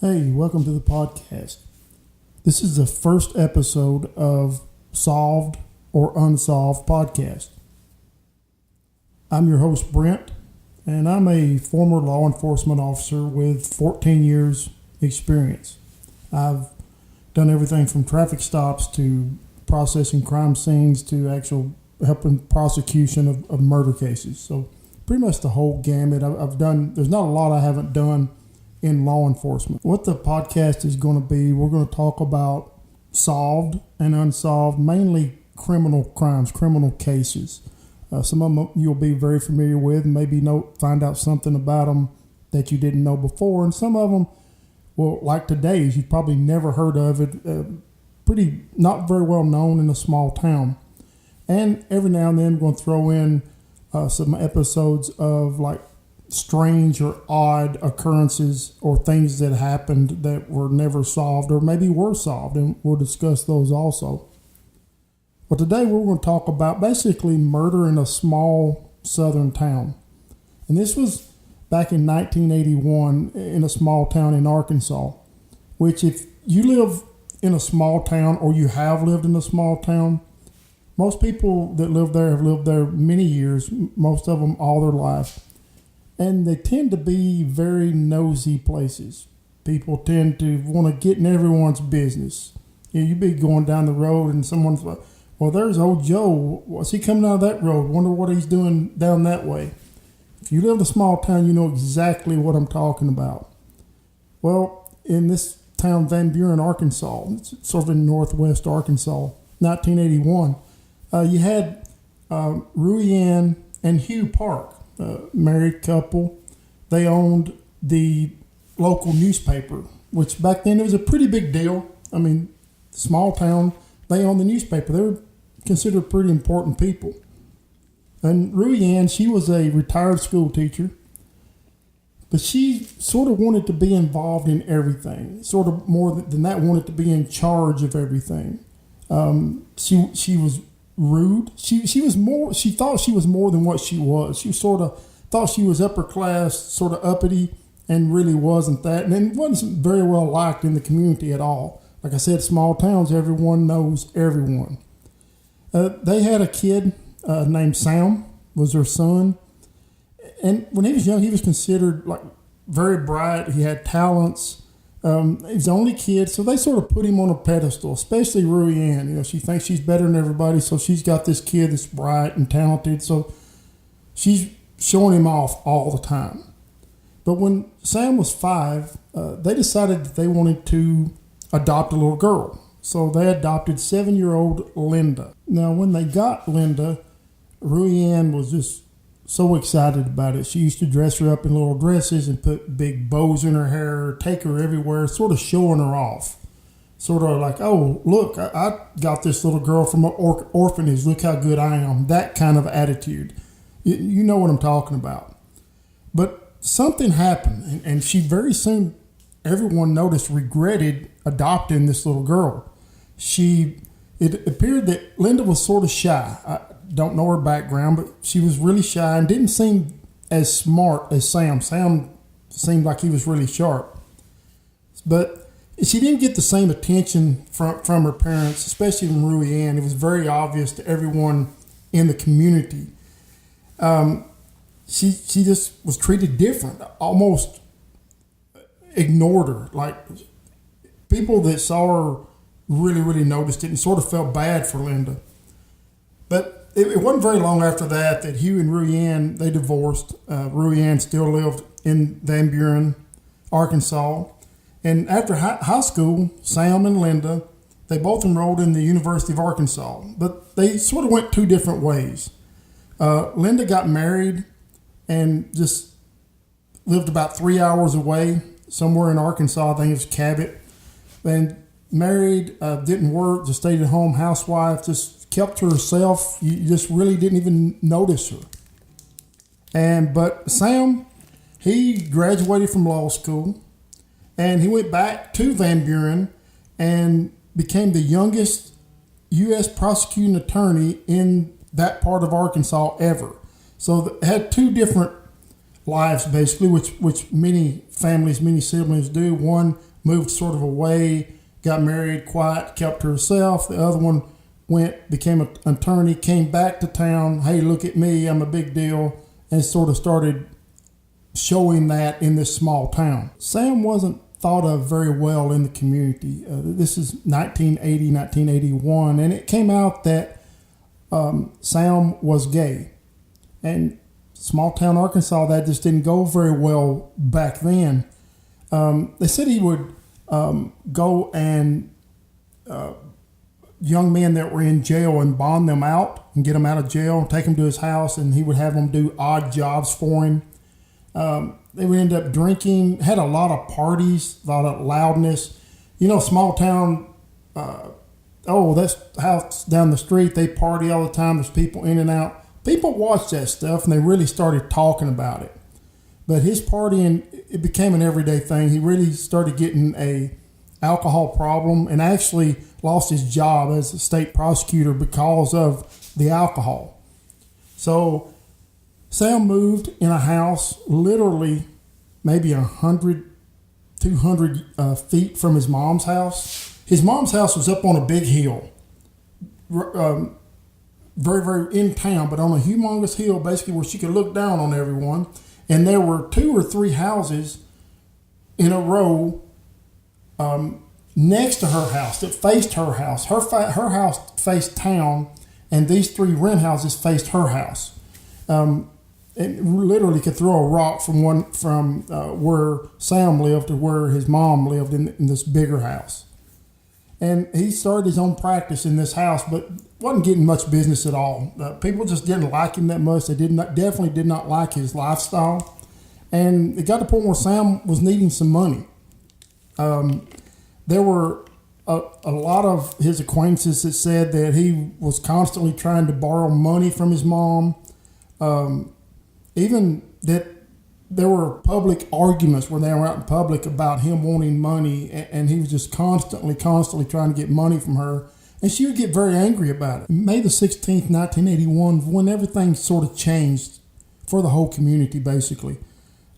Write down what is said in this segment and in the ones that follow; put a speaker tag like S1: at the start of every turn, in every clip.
S1: Hey, welcome to the podcast. This is the first episode of Solved or Unsolved podcast. I'm your host, Brent, and I'm a former law enforcement officer with 14 years experience. I've done everything from traffic stops to processing crime scenes to actual helping prosecution of murder cases. So pretty much the whole gamut. I've done, there's not a lot I haven't done in law enforcement. What the podcast is going to be, we're going to talk about solved and unsolved, mainly criminal crimes, criminal cases. Some of them you'll be very familiar with, maybe find out something about them that you didn't know before, and some of them, well, like today's, you've probably never heard of it. Pretty not very well known in a small town. And every now and then, I'm going to throw in some episodes of like strange or odd occurrences or things that happened that were never solved or maybe were solved, and we'll discuss those also. But today we're going to talk about basically murder in a small southern town. And this was back in 1981 in a small town in Arkansas, which if you live in a small town or you have lived in a small town, most people that live there have lived there many years, most of them all their life. And they tend to be very nosy places. People tend to want to get in everyone's business. You'd be going down the road and someone's like, well, there's old Joe. What's he coming out of that road? Wonder what he's doing down that way. If you live in a small town, you know exactly what I'm talking about. Well, in this town, Van Buren, Arkansas, it's sort of in northwest Arkansas, 1981, you had Rui Ann and Hugh Park. Married couple. They owned the local newspaper, which back then it was a pretty big deal. I mean, small town, they owned the newspaper. They were considered pretty important people. And Rui Ann, she was a retired school teacher, but she sort of wanted to be involved in everything. Sort of more than that, wanted to be in charge of everything. She was rude. She was more. She thought she was more than what she was. She sort of thought she was upper class, sort of uppity, and really wasn't that. And it wasn't very well liked in the community at all. Like I said, small towns, everyone knows everyone. They had a kid named Sam, was their son, and when he was young, he was considered like very bright. He had talents. He was the only kid, so they sort of put him on a pedestal, especially Rui Ann. You know, she thinks she's better than everybody, so she's got this kid that's bright and talented, so she's showing him off all the time. But when Sam was 5, they decided that they wanted to adopt a little girl. So they adopted 7-year-old Linda. Now, when they got Linda, Rui Ann was just so excited about it. She used to dress her up in little dresses and put big bows in her hair, take her everywhere, sort of showing her off. Sort of like, oh, look, I got this little girl from an orphanage. Look how good I am. That kind of attitude. You know what I'm talking about. But something happened, and she very soon, everyone noticed, regretted adopting this little girl. It appeared that Linda was sort of shy. I don't know her background, but she was really shy and didn't seem as smart as Sam. Sam seemed like he was really sharp. But she didn't get the same attention from her parents, especially from Rui Ann. It was very obvious to everyone in the community. She just was treated different, almost ignored her. Like, people that saw her really, really noticed it and sort of felt bad for Linda. But it wasn't very long after that Hugh and Rui Ann, they divorced. Rui Ann still lived in Van Buren, Arkansas. And after high school, Sam and Linda, they both enrolled in the University of Arkansas. But they sort of went two different ways. Linda got married and just lived about 3 hours away, somewhere in Arkansas. I think it was Cabot. And married, didn't work, just stayed at home, housewife, just kept to herself. You just really didn't even notice her. But Sam, he graduated from law school, and he went back to Van Buren and became the youngest U.S. prosecuting attorney in that part of Arkansas ever. So it had two different lives, basically, which many families, many siblings do. One moved sort of away, got married, quiet, kept to herself. The other one became an attorney, came back to town. Hey, look at me, I'm a big deal, and sort of started showing that in this small town. Sam wasn't thought of very well in the community. This is 1980, 1981, and it came out that Sam was gay. And small town Arkansas, that just didn't go very well back then. They said he would go and young men that were in jail and bond them out and get them out of jail and take them to his house, and he would have them do odd jobs for him. They would end up drinking, had a lot of parties, a lot of loudness. Small town, that's house down the street, they party all the time, there's people in and out. People watched that stuff and they really started talking about it. But his partying, it became an everyday thing. He really started getting a alcohol problem and actually lost his job as a state prosecutor because of the alcohol. So Sam moved in a house literally maybe 100, 200 feet from his mom's house. His mom's house was up on a big hill, very, very in town, but on a humongous hill, basically where she could look down on everyone. And there were 2 or 3 houses in a row next to her house that faced her house. Her house faced town, and these 3 rent houses faced her house. It literally could throw a rock from where Sam lived to where his mom lived in this bigger house. And he started his own practice in this house, but wasn't getting much business at all. People just didn't like him that much. They definitely did not like his lifestyle. And it got to the point where Sam was needing some money. There were a lot of his acquaintances that said that he was constantly trying to borrow money from his mom. Even that there were public arguments where they were out in public about him wanting money, and he was just constantly trying to get money from her. And she would get very angry about it. May the 16th, 1981, when everything sort of changed for the whole community, basically.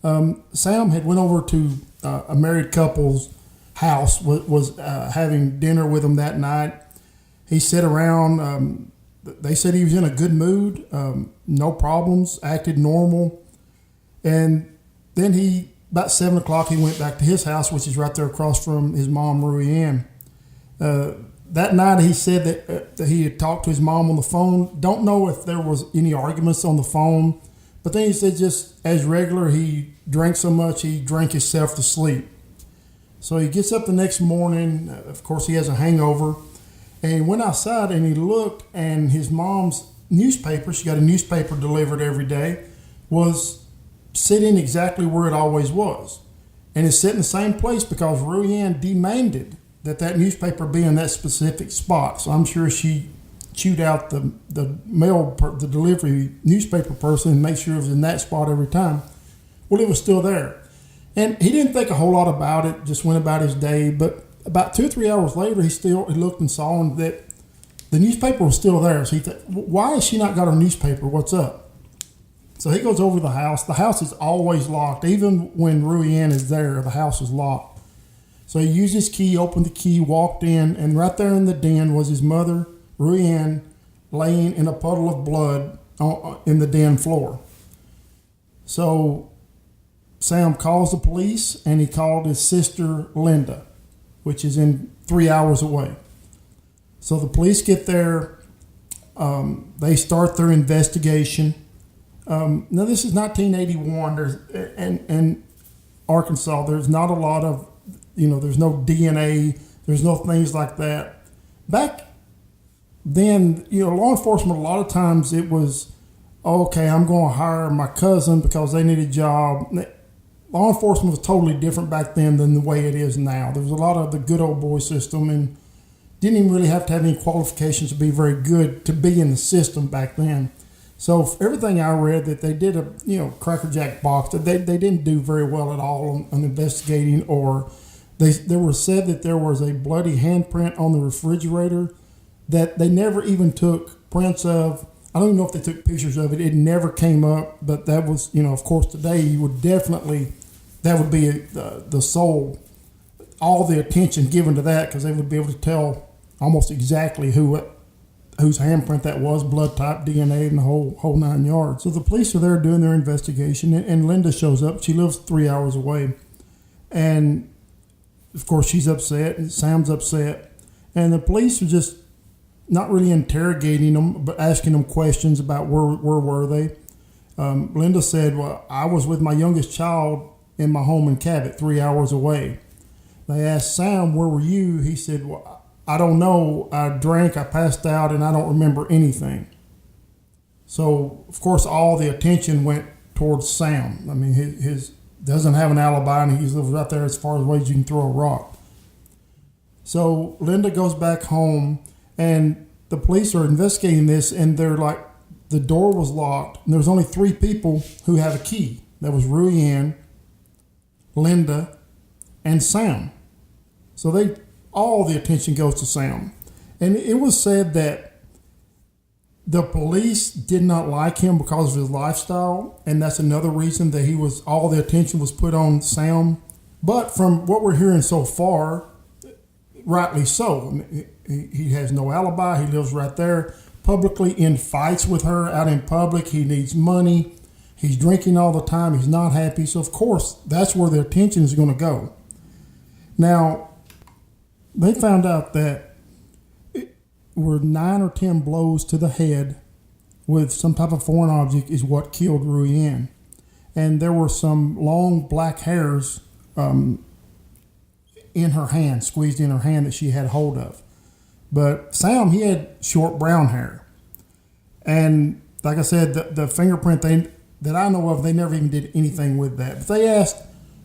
S1: Sam had went over to a married couple's house, was having dinner with them that night. He sat around. They said he was in a good mood, no problems, acted normal. And then about 7 o'clock, he went back to his house, which is right there across from his mom, Rui Ann. That night, he said that he had talked to his mom on the phone. Don't know if there was any arguments on the phone. But then he said just as regular, he drank so much, he drank himself to sleep. So he gets up the next morning. Of course, he has a hangover. And he went outside and he looked, and his mom's newspaper, she got a newspaper delivered every day, was sitting exactly where it always was. And it's sitting in the same place because Rui Ann demanded that newspaper be in that specific spot. So I'm sure she chewed out the delivery newspaper person and made sure it was in that spot every time. Well, it was still there. And he didn't think a whole lot about it, just went about his day. But about 2 or 3 hours later, he looked and saw that the newspaper was still there. So he thought, why has she not got her newspaper? What's up? So he goes over to the house. The house is always locked. Even when Rui Ann is there, the house is locked. So he used his key, opened the key, walked in, and right there in the den was his mother, Rui Ann, laying in a puddle of blood in the den floor. So Sam calls the police, and he called his sister, Linda, which is in 3 hours away. So the police get there. They start their investigation. Now, this is 1981. In Arkansas, there's not a lot of, there's no DNA. There's no things like that. Back then, law enforcement, a lot of times it was, okay, I'm going to hire my cousin because they need a job. Law enforcement was totally different back then than the way it is now. There was a lot of the good old boy system, and didn't even really have to have any qualifications to be very good to be in the system back then. So for everything I read, that they did a crackerjack box, that they didn't do very well at all on investigating, or there was said that there was a bloody handprint on the refrigerator that they never even took prints of. I don't even know if they took pictures of it. It never came up, but that was, of course, today you would definitely, that would be the sole all the attention given to that because they would be able to tell almost exactly whose handprint that was, blood type, DNA, and the whole 9 yards. So the police are there doing their investigation, and Linda shows up. She lives 3 hours away. And, of course, she's upset, and Sam's upset. And the police are just not really interrogating them, but asking them questions about where were they. Linda said, well, I was with my youngest child in my home in Cabot, 3 hours away. They asked Sam, where were you? He said, well, I don't know. I drank, I passed out, and I don't remember anything. So, of course, all the attention went towards Sam. I mean, his doesn't have an alibi, and he lives right there as far away as you can throw a rock. So Linda goes back home, and the police are investigating this, and they're like, the door was locked, and there was only 3 people who have a key. That was Ruyanne, Linda, and Sam. So all the attention goes to Sam. And it was said that the police did not like him because of his lifestyle, and that's another reason that all the attention was put on Sam. But from what we're hearing so far, rightly so. He has no alibi. He lives right there, publicly in fights with her out in public. He needs money. He's drinking all the time. He's not happy. So, of course, that's where the attention is going to go. Now, they found out that it were 9 or 10 blows to the head with some type of foreign object is what killed Ruyanne. And there were some long black hairs in her hand, squeezed in her hand that she had hold of. But Sam, he had short brown hair. And like I said, the fingerprint that I know of, they never even did anything with that. But they asked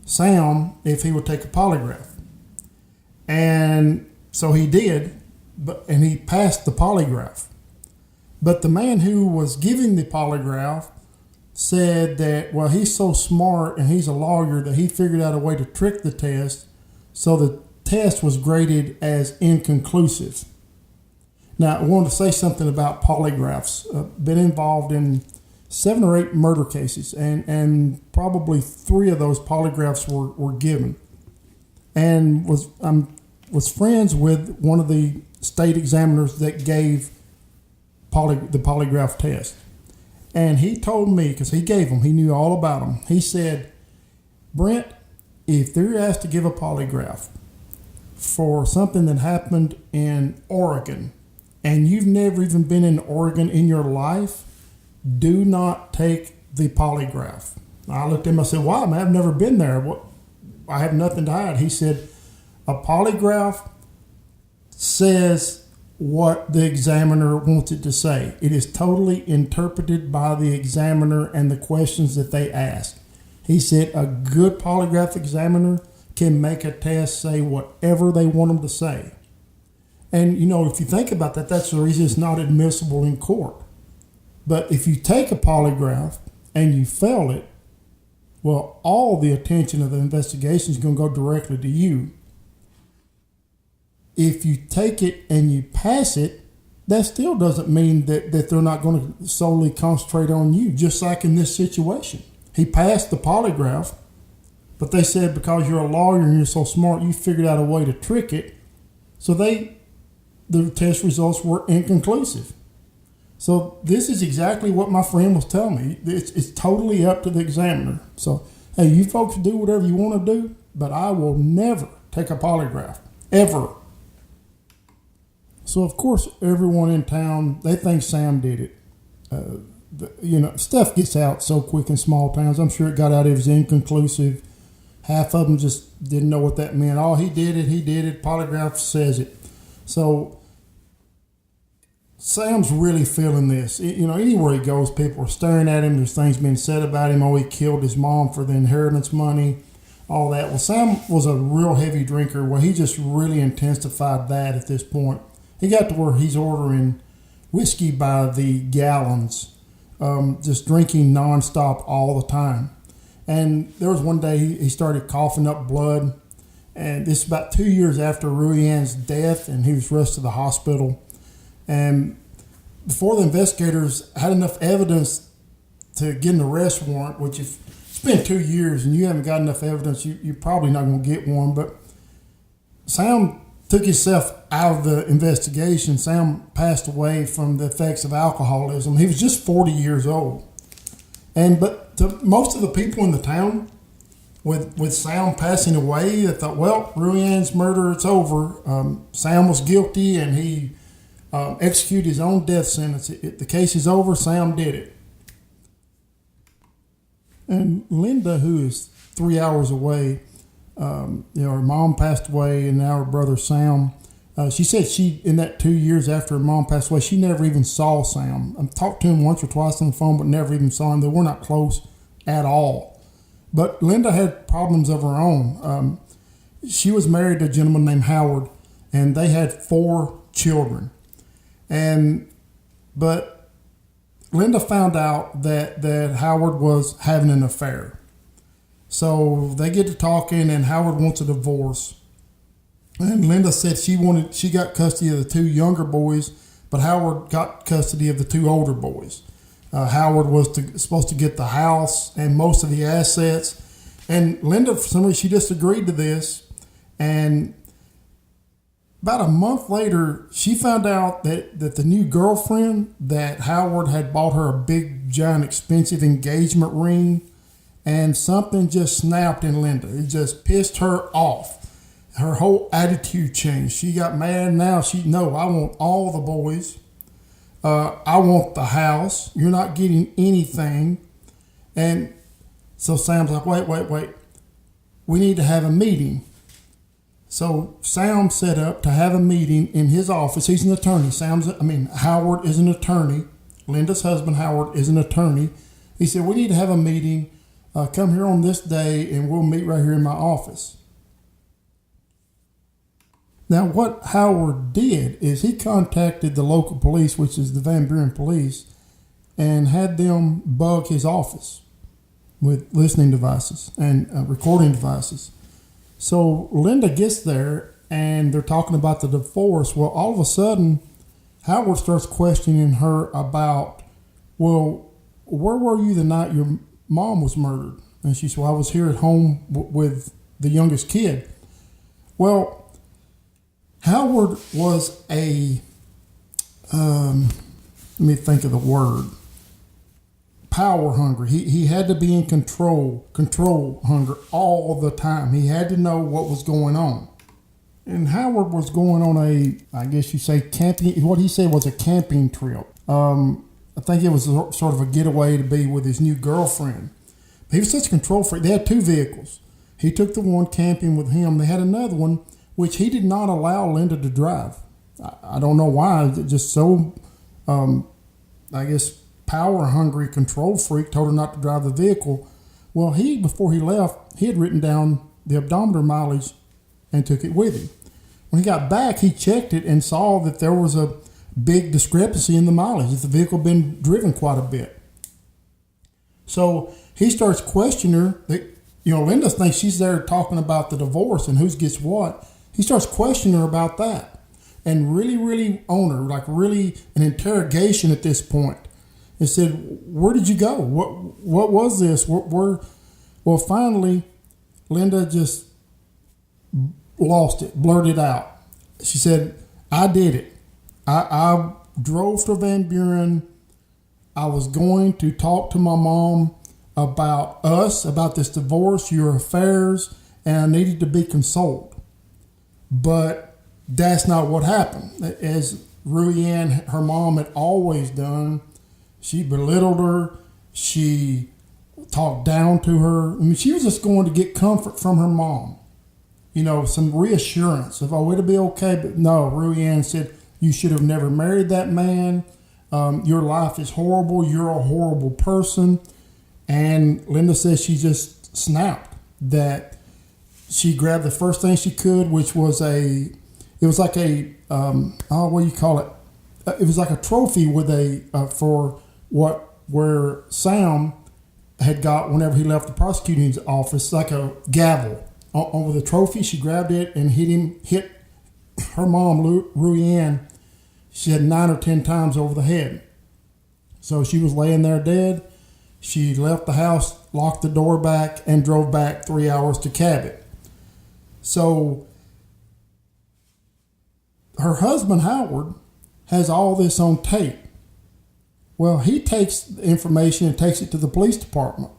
S1: Sam if he would take a polygraph. And so he did, and he passed the polygraph. But the man who was giving the polygraph said that, well, he's so smart and he's a lawyer that he figured out a way to trick the test, so the test was graded as inconclusive. Now, I wanted to say something about polygraphs. Been involved in 7 or 8 murder cases, and probably 3 of those polygraphs were given. And was friends with one of the state examiners that gave the polygraph test. And he told me, because he gave them, he knew all about them. He said, Brent, if they're asked to give a polygraph for something that happened in Oregon, and you've never even been in Oregon in your life, do not take the polygraph. I looked at him, I said, why, man? I've never been there. What? I have nothing to hide. He said, a polygraph says what the examiner wants it to say. It is totally interpreted by the examiner and the questions that they ask. He said a good polygraph examiner can make a test say whatever they want them to say. And, if you think about that, that's the reason it's not admissible in court. But if you take a polygraph and you fail it, well, all the attention of the investigation is going to go directly to you. If you take it and you pass it, that still doesn't mean that they're not going to solely concentrate on you, just like in this situation. He passed the polygraph, but they said because you're a lawyer and you're so smart, you figured out a way to trick it. So the test results were inconclusive. So this is exactly what my friend was telling me. It's totally up to the examiner. So, hey, you folks do whatever you want to do, but I will never take a polygraph, ever. So, of course, everyone in town, they think Sam did it. Stuff gets out so quick in small towns. I'm sure it got out. It was inconclusive. Half of them just didn't know what that meant. Oh, he did it. Polygraph says it. So Sam's really feeling this. Anywhere he goes, people are staring at him. There's things being said about him. Oh, he killed his mom for the inheritance money, all that. Well, Sam was a real heavy drinker. Well, he just really intensified that at this point. He got to where he's ordering whiskey by the gallons, just drinking nonstop all the time. And there was one day he started coughing up blood. And this is about 2 years after Ruyanne's death, and he was rushed to the hospital. And before the investigators had enough evidence to get an arrest warrant, which if it's been 2 years and you haven't got enough evidence, you're probably not going to get one. But Sam took himself out of the investigation. Sam passed away from the effects of alcoholism. He was just 40 years old. But to most of the people in the town, with Sam passing away, they thought, well, Ruian's murder, it's over. Sam was guilty, and he executed his own death sentence. The case is over. Sam did it. And Linda, who is 3 hours away, her mom passed away, and now her brother Sam. She said in that 2 years after her mom passed away, she never even saw Sam. I talked to him once or twice on the phone, but never even saw him. They were not close at all. But Linda had problems of her own. She was married to a gentleman named Howard, and they had 4 children. But Linda found out that Howard was having an affair. So they get to talking, and Howard wants a divorce. And Linda said she got custody of the 2 younger boys, but Howard got custody of the 2 older boys. Howard was supposed to get the house and most of the assets. And Linda, for some reason, she just agreed to this. And about a month later, she found out that the new girlfriend, that Howard had bought her a big, giant, expensive engagement ring. And something just snapped in Linda. It just pissed her off. Her whole attitude changed. She got mad. Now I want all the boys. I want the house. You're not getting anything. And so Sam's like, wait. We need to have a meeting. So Sam set up to have a meeting in his office. He's an attorney. Howard is an attorney. Linda's husband, Howard, is an attorney. He said, we need to have a meeting. Come here on this day, and we'll meet right here in my office. Now, what Howard did is he contacted the local police, which is the Van Buren police, and had them bug his office with listening devices and recording devices. So Linda gets there, and they're talking about the divorce. Well, all of a sudden, Howard starts questioning her about, well, where were you the night your mom was murdered? And she said, well, I was here at home with the youngest kid. Well, Howard was let me think of the word, power hungry. He had to be in control hunger all the time. He had to know what was going on. And Howard was going on I guess you say camping, what he said was a camping trip. I think it was sort of a getaway to be with his new girlfriend. He was such a control freak. They had 2 vehicles. He took the one camping with him. They had another one, which he did not allow Linda to drive. I don't know why. Just so, I guess, power-hungry control freak told her not to drive the vehicle. Well, before he left, he had written down the odometer mileage and took it with him. When he got back, he checked it and saw that there was a big discrepancy in the mileage, that the vehicle had been driven quite a bit. So he starts questioning her. Linda thinks she's there talking about the divorce and who gets what. He starts questioning her about that and really, really on her, like really an interrogation at this point. He said, where did you go? What was this? Well, finally, Linda just lost it, blurted out. She said, I did it. I drove to Van Buren. I was going to talk to my mom about us, about this divorce, your affairs, and I needed to be consoled. But that's not what happened. As Ruianne, her mom, had always done, she belittled her. She talked down to her. She was just going to get comfort from her mom. Some reassurance of, oh, it'll be okay. But no, Ruianne said, you should have never married that man. Your life is horrible. You're a horrible person. And Linda says she just snapped. That she grabbed the first thing she could, which was it was like a trophy with where Sam had got whenever he left the prosecuting office, like a gavel with a trophy. She grabbed it and hit her mom, Ruianne. She had 9 or 10 times over the head. So she was laying there dead. She left the house, locked the door back, and drove back 3 hours to Cabot. So her husband, Howard, has all this on tape. Well, he takes the information and takes it to the police department.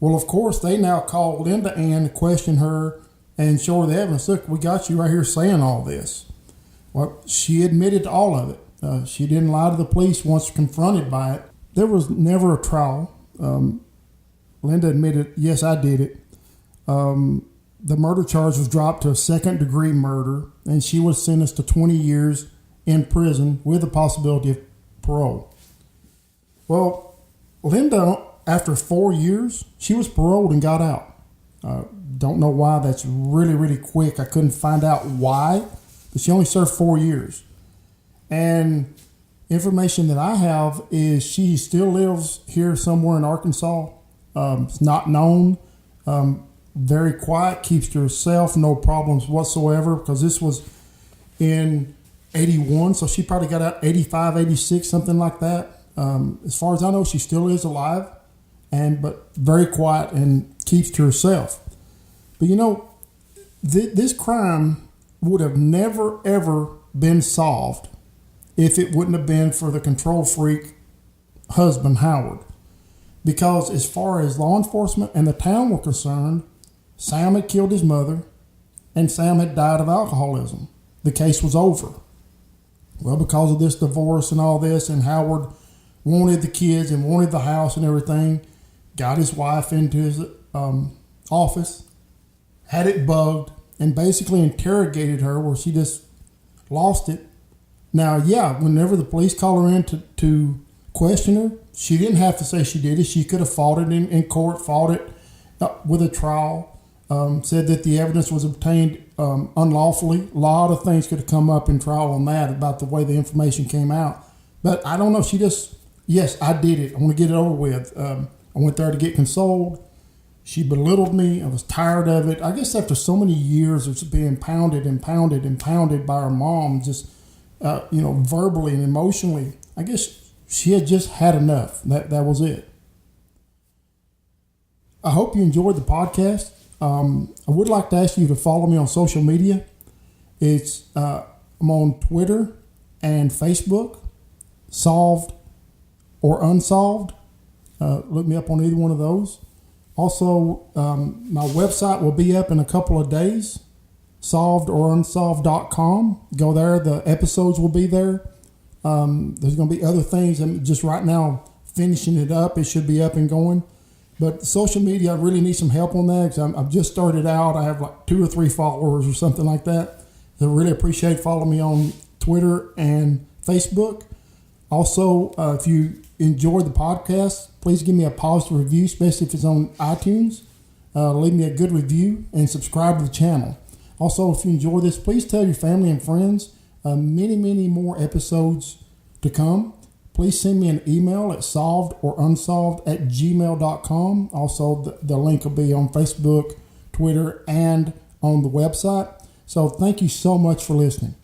S1: Well, of course, they now call Linda Ann to question her and show her the evidence. Look, we got you right here saying all this. Well, she admitted to all of it. She didn't lie to the police once confronted by it. There was never a trial. Linda admitted, yes, I did it. The murder charge was dropped to a second-degree murder, and she was sentenced to 20 years in prison with the possibility of parole. Well, Linda, after 4 years, she was paroled and got out. Don't know why. That's really, really quick. I couldn't find out why, but she only served 4 years. And information that I have is she still lives here somewhere in Arkansas. It's not known. Very quiet, keeps to herself, no problems whatsoever, because this was in 81, so she probably got out 85, 86, something like that. As far as I know, she still is alive, but very quiet and keeps to herself. But this crime would have never, ever been solved if it wouldn't have been for the control freak husband, Howard. Because as far as law enforcement and the town were concerned, Sam had killed his mother and Sam had died of alcoholism. The case was over. Well, because of this divorce and all this, and Howard wanted the kids and wanted the house and everything, got his wife into his office, had it bugged, and basically interrogated her where she just lost it. Now, yeah, whenever the police called her in to question her, she didn't have to say she did it. She could have fought it in court, fought it with a trial, said that the evidence was obtained unlawfully. A lot of things could have come up in trial on that about the way the information came out. But I don't know. She just, yes, I did it. I want to get it over with. I went there to get consoled. She belittled me. I was tired of it. I guess after so many years of being pounded and pounded and pounded by her mom, just, verbally and emotionally, I guess she had just had enough. That was it. I hope you enjoyed the podcast. I would like to ask you to follow me on social media. I'm on Twitter and Facebook, Solved or Unsolved. Look me up on either one of those. Also, my website will be up in a couple of days, solvedorunsolved.com. Go there. The episodes will be there. There's going to be other things. I'm just right now finishing it up. It should be up and going. But social media, I really need some help on that because I've just started out. I have like 2 or 3 followers or something like that. So I really appreciate following me on Twitter and Facebook. Also, if you enjoyed the podcast, please give me a positive review, especially if it's on iTunes. Leave me a good review and subscribe to the channel. Also, if you enjoy this, please tell your family and friends. Many, many more episodes to come. Please send me an email at solvedorunsolved@gmail.com. Also, the link will be on Facebook, Twitter, and on the website. So thank you so much for listening.